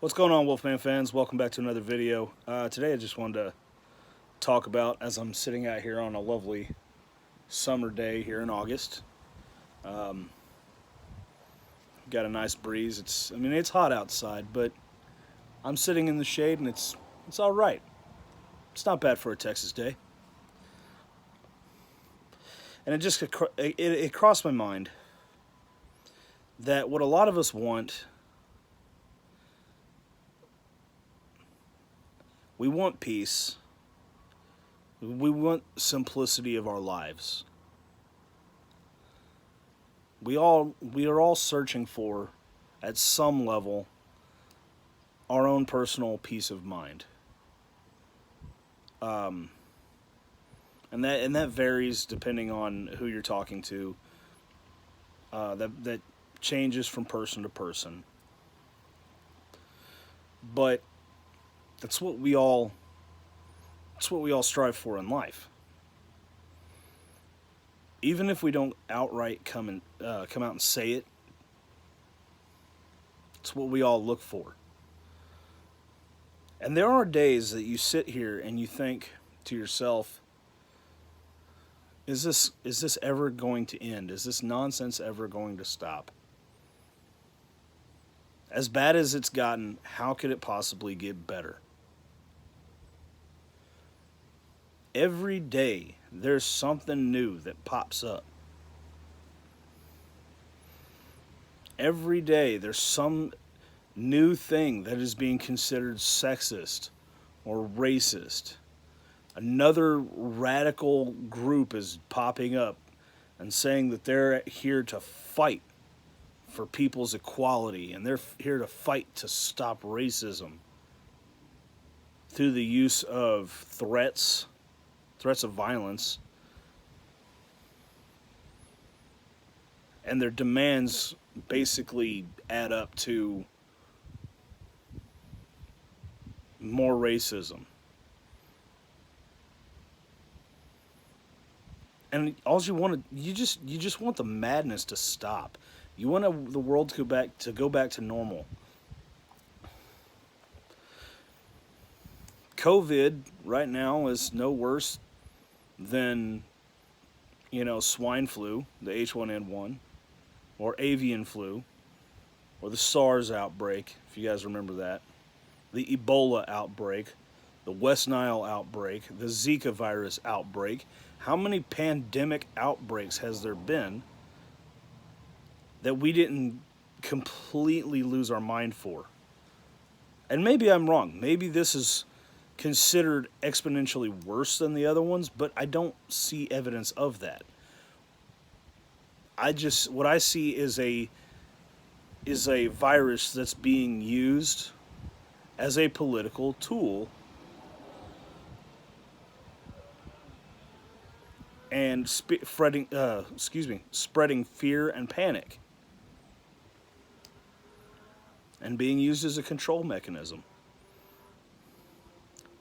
What's going on, Wolfman fans? Welcome back to another video. Today I just wanted to talk about, as I'm sitting out here on a lovely summer day here in August. Got a nice breeze. It's hot outside, but I'm sitting in the shade and it's all right. It's not bad for a Texas day. And it crossed my mind that what a lot of us want, we want peace. We want simplicity of our lives. We are all searching for, at some level, our own personal peace of mind. And that varies depending on who you're talking to. That changes from person to person. But that's what we all strive for in life. Even if we don't outright come out and say it, it's what we all look for. And there are days that you sit here and you think to yourself, is this ever going to end? Is this nonsense ever going to stop? As bad as it's gotten, how could it possibly get better? Every day, there's something new that pops up. Every day, there's some new thing that is being considered sexist or racist. Another radical group is popping up and saying that they're here to fight for people's equality, and they're here to fight to stop racism through the use of threats of violence, and their demands basically add up to more racism. And all you just want the madness to stop. You want the world to go back to normal. COVID right now is no worse than, swine flu, the H1N1, or avian flu, or the SARS outbreak, if you guys remember that, the Ebola outbreak, the West Nile outbreak, the Zika virus outbreak. How many pandemic outbreaks has there been that we didn't completely lose our mind for? And maybe I'm wrong. Maybe this is considered exponentially worse than the other ones, but I don't see evidence of that. What I see is a virus that's being used as a political tool and spreading fear and panic, and being used as a control mechanism.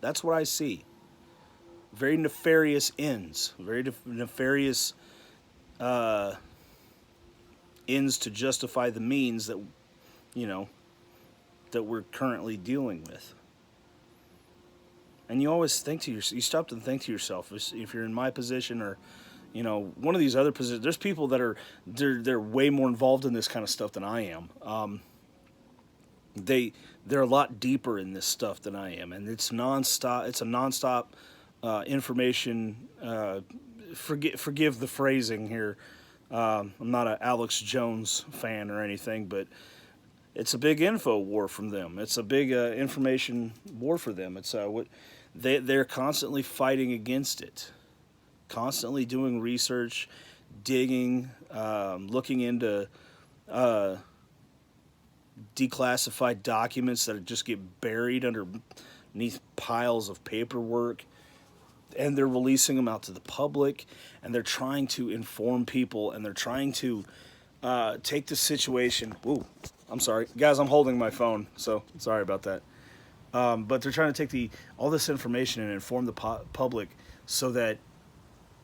That's what I see. Very nefarious ends. Very nefarious ends to justify the means that, that we're currently dealing with. And you always think to yourself, you stop and think to yourself, if you're in my position or, one of these other positions, there's people that they're way more involved in this kind of stuff than I am. They're a lot deeper in this stuff than I am, and it's nonstop. It's a nonstop information. Forgive the phrasing here. I'm not an Alex Jones fan or anything, but it's a big info war from them. It's a big information war for them. It's they're constantly fighting against it, constantly doing research, digging, looking into declassified documents that just get buried underneath piles of paperwork, and they're releasing them out to the public, and they're trying to inform people, and they're trying to take the situation. Ooh, I'm sorry, guys, I'm holding my phone, so sorry about that. But they're trying to take all this information and inform the public so that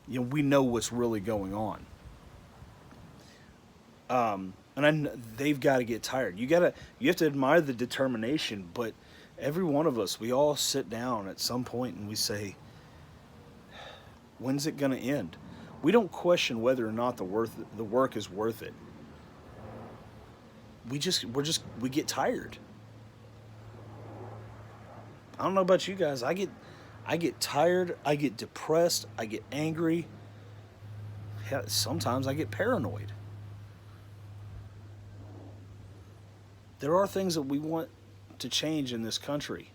we know what's really going on. And they've got to get tired. You have to admire the determination, but every one of us, we all sit down at some point and we say, when's it going to end? We don't question whether or not the work is worth it. We get tired. I don't know about you guys. I get tired, I get depressed, I get angry. Sometimes I get paranoid. There are things that we want to change in this country.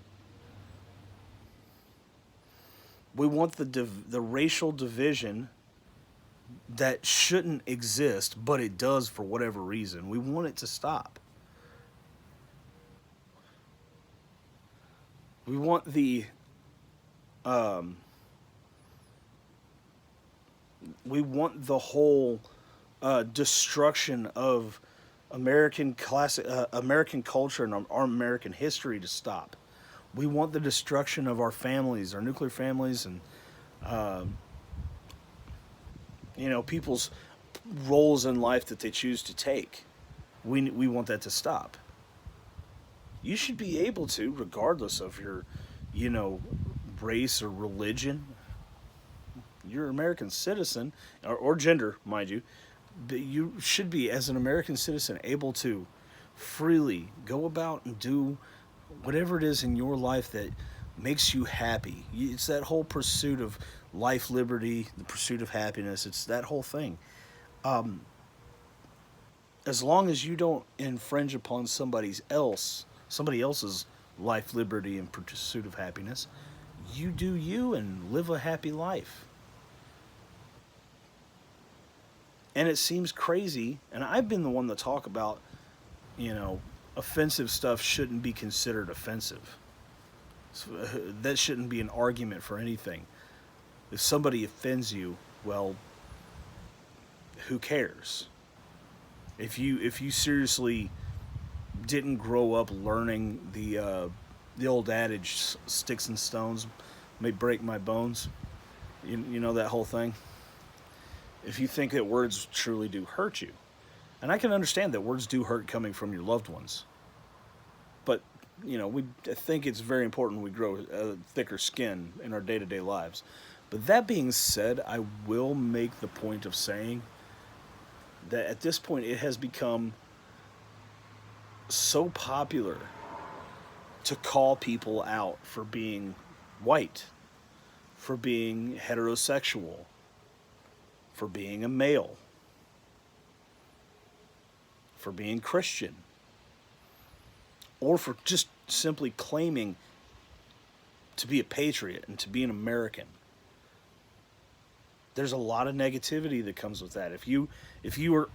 We want the racial division that shouldn't exist, but it does for whatever reason. We want it to stop. We want um, the whole destruction of American culture and our American history to stop. We want the destruction of our families, our nuclear families, and people's roles in life that they choose to take. We want that to stop. You should be able to, regardless of your, you know, race or religion. You're an American citizen, or gender, mind you. But you should be, as an American citizen, able to freely go about and do whatever it is in your life that makes you happy. It's that whole pursuit of life, liberty, the pursuit of happiness. It's that whole thing. Um, as long as you don't infringe upon somebody else's life, liberty, and pursuit of happiness, you do you and live a happy life. And it seems crazy, and I've been the one to talk about, you know, offensive stuff shouldn't be considered offensive. So, that shouldn't be an argument for anything. If somebody offends you, well, who cares? If you seriously didn't grow up learning the old adage, sticks and stones may break my bones. You know that whole thing. If you think that words truly do hurt you, and I can understand that words do hurt coming from your loved ones, but I think it's very important we grow a thicker skin in our day-to-day lives. But that being said, I will make the point of saying that at this point it has become so popular to call people out for being white, for being heterosexual, for being a male, for being Christian, or for just simply claiming to be a patriot and to be an American. There's a lot of negativity that comes with that. If you are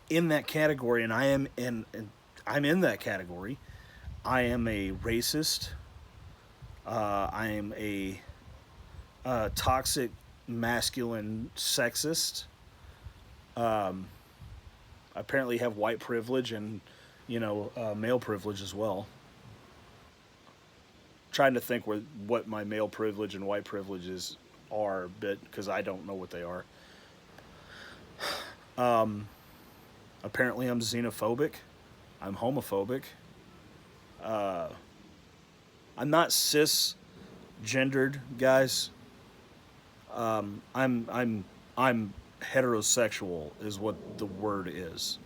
in that category, and I'm in that category, I am a racist. I am a toxic, masculine, sexist. Um, I apparently have white privilege and male privilege as well. Trying to think what my male privilege and white privileges are, but because I don't know what they are. Um, Apparently, I'm xenophobic. I'm homophobic. Uh, I'm not cisgendered, guys. I'm heterosexual is what the word is.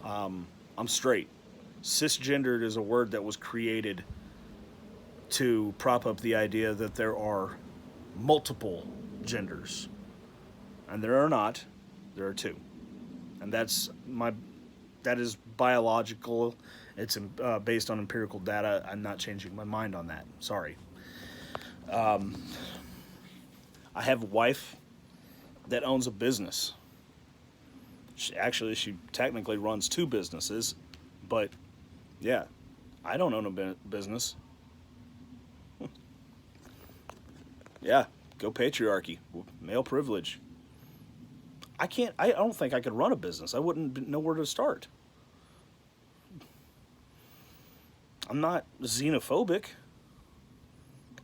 I'm straight. Cisgendered is a word that was created to prop up the idea that there are multiple genders, and there are not. There are two, and that is biological. It's based on empirical data. I'm not changing my mind on that. Sorry. Um, I have a wife that owns a business. She technically runs two businesses, but yeah, I don't own a business. Yeah, go patriarchy, male privilege. I can't. I don't think I could run a business. I wouldn't know where to start. I'm not xenophobic.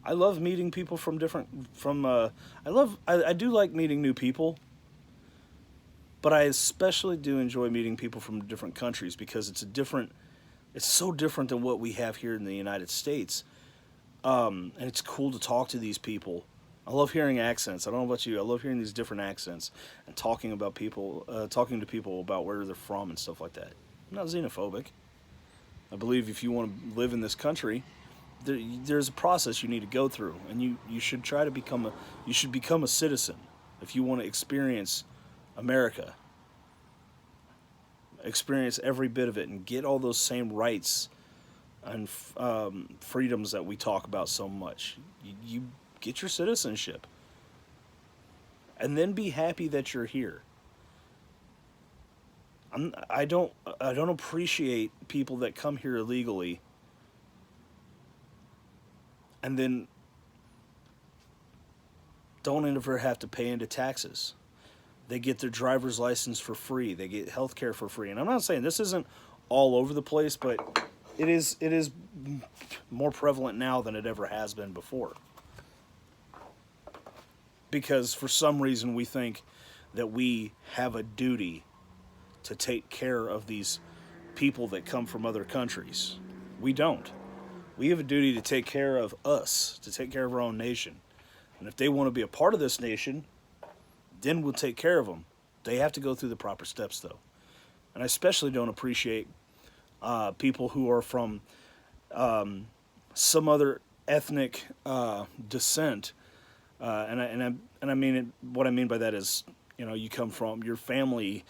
I love meeting people from different. I do like meeting new people, But I especially do enjoy meeting people from different countries because it's so different than what we have here in the United States. And it's cool to talk to these people. I love hearing accents. I don't know about you. I love hearing these different accents and talking to people about where they're from and stuff like that. I'm not xenophobic. I believe if you want to live in this country, there's a process you need to go through, and you should try to become a citizen if you want to experience America, experience every bit of it, and get all those same rights and freedoms that we talk about so much. You get your citizenship, and then be happy that you're here. I don't appreciate people that come here illegally and then don't ever have to pay into taxes. They get their driver's license for free. They get health care for free. And I'm not saying this isn't all over the place, but it is more prevalent now than it ever has been before. Because for some reason we think that we have a duty to take care of these people that come from other countries. We don't. We have a duty to take care of us, to take care of our own nation. And if they want to be a part of this nation, then we'll take care of them. They have to go through the proper steps, though. And I especially don't appreciate people who are from some other ethnic descent. And I mean it, what I mean by that is, you come from, your family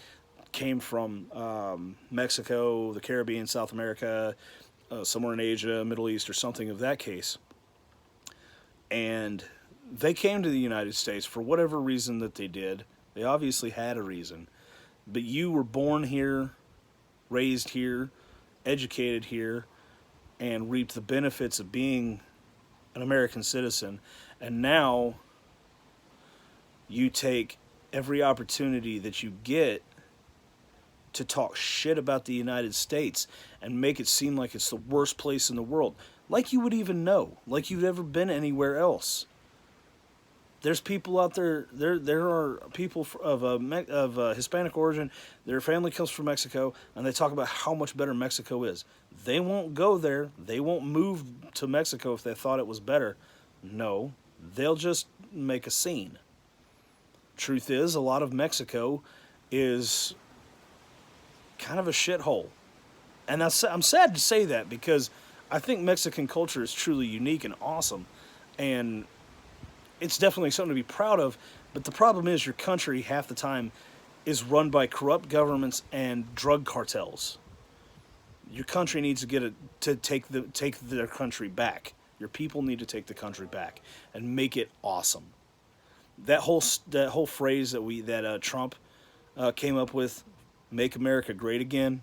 came from Mexico, the Caribbean, South America, somewhere in Asia, Middle East, or something of that case. And they came to the United States for whatever reason that they did. They obviously had a reason. But you were born here, raised here, educated here, and reaped the benefits of being an American citizen. And now you take every opportunity that you get to talk shit about the United States and make it seem like it's the worst place in the world. Like you would even know. Like you've ever been anywhere else. There's people out there. There are people of Hispanic origin. Their family comes from Mexico, and they talk about how much better Mexico is. They won't go there. They won't move to Mexico if they thought it was better. No, they'll just make a scene. Truth is, a lot of Mexico is kind of a shithole, and I'm sad to say that because I think Mexican culture is truly unique and awesome, and it's definitely something to be proud of. But the problem is, your country half the time is run by corrupt governments and drug cartels. Your country needs to take their country back. Your people need to take the country back and make it awesome. That whole phrase that Trump came up with, "Make America Great Again."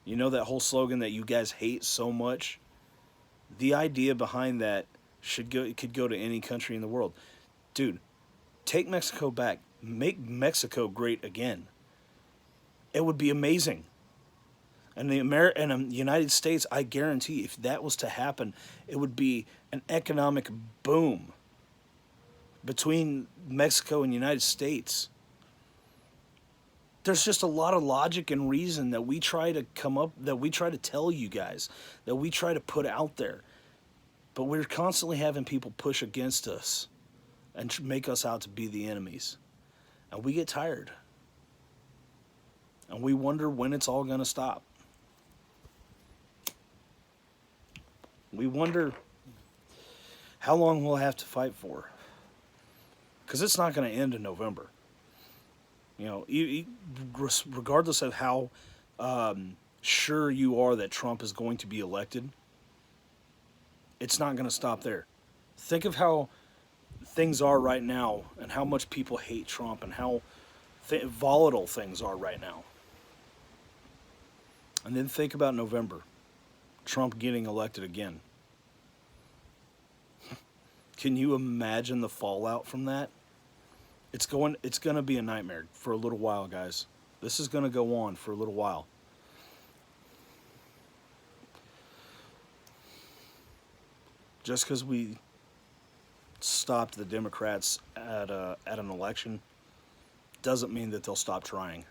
You know, that whole slogan that you guys hate so much. The idea behind that could go to any country in the world. Dude, take Mexico back. Make Mexico great again. It would be amazing. And the United States, I guarantee, if that was to happen, it would be an economic boom between Mexico and the United States. There's just a lot of logic and reason that we try to tell you guys, that we try to put out there. But we're constantly having people push against us and make us out to be the enemies. And we get tired. And we wonder when it's all going to stop. We wonder how long we'll have to fight for. Because it's not going to end in November. Regardless of how sure you are that Trump is going to be elected, it's not going to stop there. Think of how things are right now and how much people hate Trump and how volatile things are right now. And then think about November. Trump getting elected again. Can you imagine the fallout from that? It's going to be a nightmare for a little while, guys. This is going to go on for a little while. Just because we stopped the Democrats at an election doesn't mean that they'll stop trying.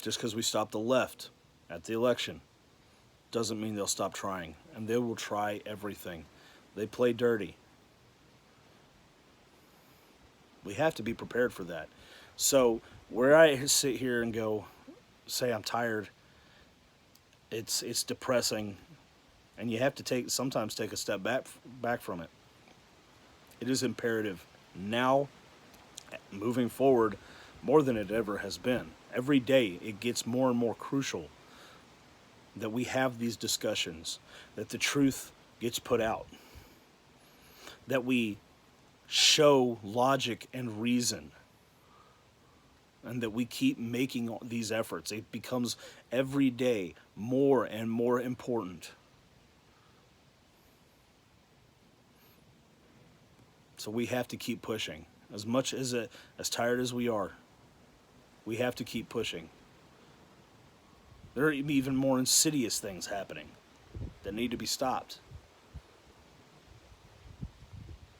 Just because we stopped the left at the election doesn't mean they'll stop trying. And they will try everything. They play dirty. We have to be prepared for that. So where I sit here and say I'm tired, it's depressing, and you have to sometimes take a step back from it. It is imperative now, moving forward, more than it ever has been. Every day it gets more and more crucial that we have these discussions, that the truth gets put out, that we show logic and reason, and that we keep making these efforts. It becomes every day more and more important. So we have to keep pushing. As much as tired as we are, we have to keep pushing. There are even more insidious things happening that need to be stopped.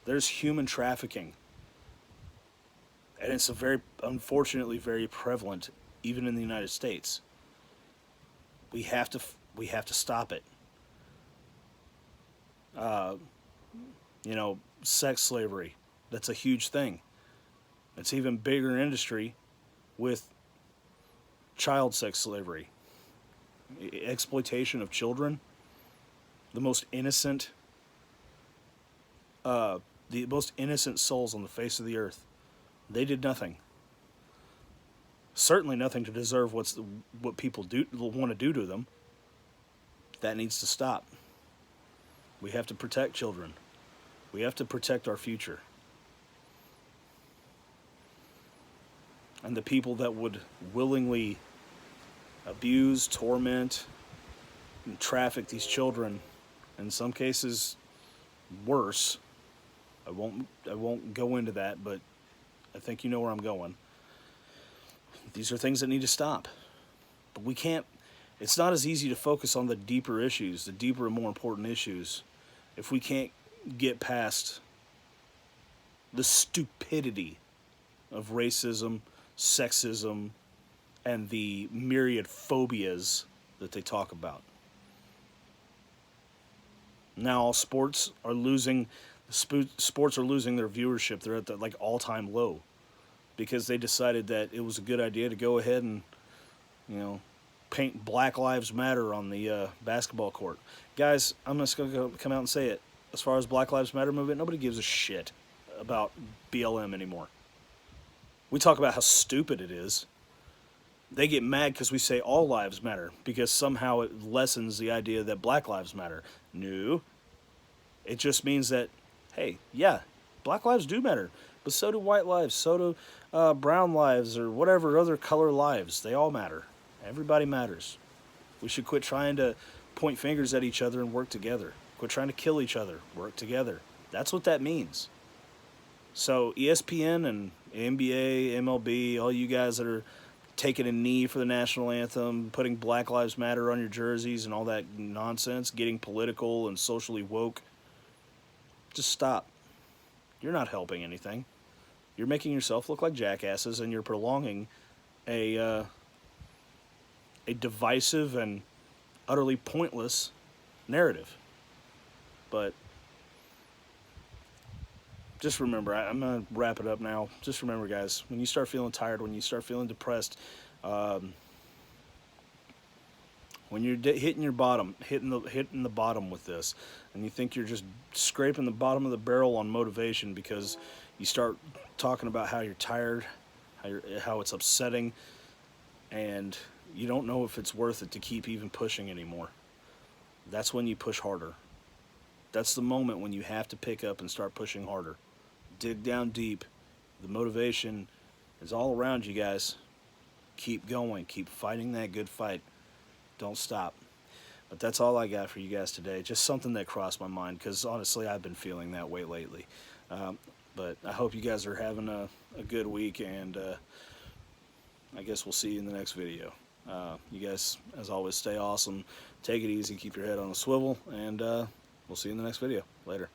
There's human trafficking. And it's unfortunately very prevalent even in the United States. We have to stop it. Sex slavery, that's a huge thing. It's even bigger industry with child sex slavery. Exploitation of children, the most innocent souls on the face of the earth. They did nothing. Certainly nothing to deserve what people want to do to them. That needs to stop. We have to protect children. We have to protect our future. And the people that would willingly abuse, torment, and traffic these children, in some cases worse. I won't go into that, but I think you know where I'm going. These are things that need to stop. But we can't, it's not as easy to focus on the deeper issues, the deeper and more important issues, if we can't get past the stupidity of racism, sexism, and the myriad phobias that they talk about. Now sports are losing their viewership. They're at the all-time low because they decided that it was a good idea to go ahead and paint Black Lives Matter on the basketball court. Guys, I'm just going to come out and say it. As far as Black Lives Matter movement, nobody gives a shit about BLM anymore. We talk about how stupid it is. They get mad because we say all lives matter, because somehow it lessens the idea that Black Lives Matter. No. It just means that, hey, yeah, Black lives do matter, but so do white lives, so do brown lives, or whatever other color lives. They all matter. Everybody matters. We should quit trying to point fingers at each other and work together. Quit trying to kill each other. Work together. That's what that means. So ESPN and NBA, MLB, all you guys that are taking a knee for the national anthem, putting Black Lives Matter on your jerseys and all that nonsense, getting political and socially woke, just stop. You're not helping anything. You're making yourself look like jackasses, and you're prolonging a divisive and utterly pointless narrative. But just remember, I'm going to wrap it up now. Just remember, guys, when you start feeling tired, when you start feeling depressed, when you're hitting the bottom with this, and you think you're just scraping the bottom of the barrel on motivation because you start talking about how you're tired, how it's upsetting, and you don't know if it's worth it to keep even pushing anymore. That's when you push harder. That's the moment when you have to pick up and start pushing harder. Dig down deep. The motivation is all around you guys. Keep going. Keep fighting that good fight. Don't stop. But that's all I got for you guys today. Just something that crossed my mind, because honestly, I've been feeling that way lately. But I hope you guys are having a good week, and I guess we'll see you in the next video. You guys, as always, stay awesome. Take it easy. Keep your head on a swivel, and we'll see you in the next video. Later.